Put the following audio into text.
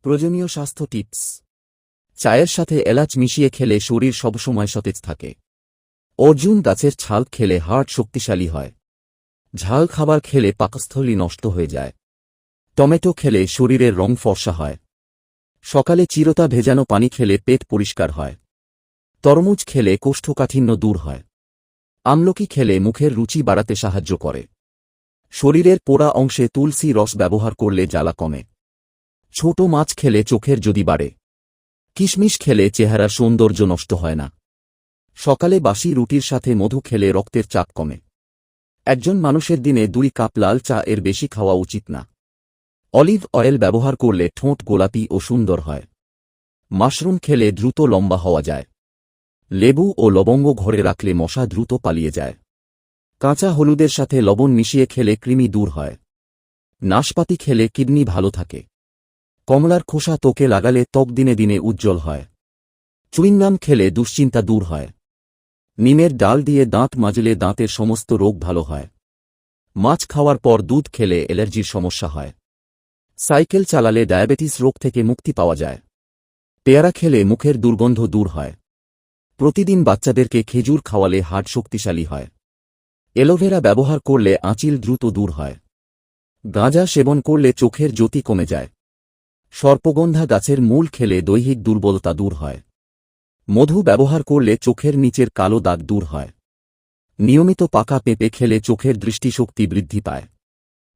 প্রয়োজনীয় স্বাস্থ্য টিপস। চায়ের সাথে এলাচ মিশিয়ে খেলে শরীর সবসময় সতেজ থাকে। অর্জুন গাছের ছাল খেলে হার্ট শক্তিশালী হয়। ঝাল খাবার খেলে পাকস্থলী নষ্ট হয়ে যায়। টমেটো খেলে শরীরের রং ফর্সা হয়। সকালে চিরতা ভেজানো পানি খেলে পেট পরিষ্কার হয়। তরমুজ খেলে কোষ্ঠকাঠিন্য দূর হয়। আমলকি খেলে মুখের রুচি বাড়াতে সাহায্য করে। শরীরের পোড়া অংশে তুলসী রস ব্যবহার করলে জ্বালা কমে। ছোট মাছ খেলে চোখের জ্যোতি বাড়ে। কিশমিশ খেলে চেহারার সৌন্দর্য নষ্ট হয় না। সকালে বাসি রুটির সাথে মধু খেলে রক্তের চাপ কমে। একজন মানুষের দিনে 2 কাপ লাল চা এর বেশি খাওয়া উচিত না। অলিভ অয়েল ব্যবহার করলে ঠোঁট গোলাপি ও সুন্দর হয়। মাশরুম খেলে দ্রুত লম্বা হওয়া যায়। লেবু ও লবঙ্গ ঘরে রাখলে মশা দ্রুত পালিয়ে যায়। কাঁচা হলুদের সাথে লবণ মিশিয়ে খেলে কৃমি দূর হয়। নাশপাতি খেলে কিডনি ভালো থাকে। কমলার খোসা ত্বকে লাগালে ত্বক দিনে দিনে উজ্জ্বল হয়। চুইংগাম খেলে দুশ্চিন্তা দূর হয়। নিমের ডাল দিয়ে দাঁত মাজলে দাঁতের সমস্ত রোগ ভালো হয়। মাছ খাওয়ার পর দুধ খেলে অ্যালার্জির সমস্যা হয়। সাইকেল চালালে ডায়াবেটিস রোগ থেকে মুক্তি পাওয়া যায়। পেয়ারা খেলে মুখের দুর্গন্ধ দূর হয়। প্রতিদিন বাচ্চাদেরকে খেজুর খাওয়ালে হার্ট শক্তিশালী হয়। অ্যালোভেরা ব্যবহার করলে আঁচিল দ্রুত দূর হয়। গাঁজা সেবন করলে চোখের জ্যোতি কমে যায়। সর্পগন্ধা গাছের মূল খেলে দৈহিক দুর্বলতা দূর হয়। মধু ব্যবহার করলে চোখের নিচের কালো দাগ দূর হয়। নিয়মিত পাকা পেঁপে খেলে চোখের দৃষ্টিশক্তি বৃদ্ধি পায়।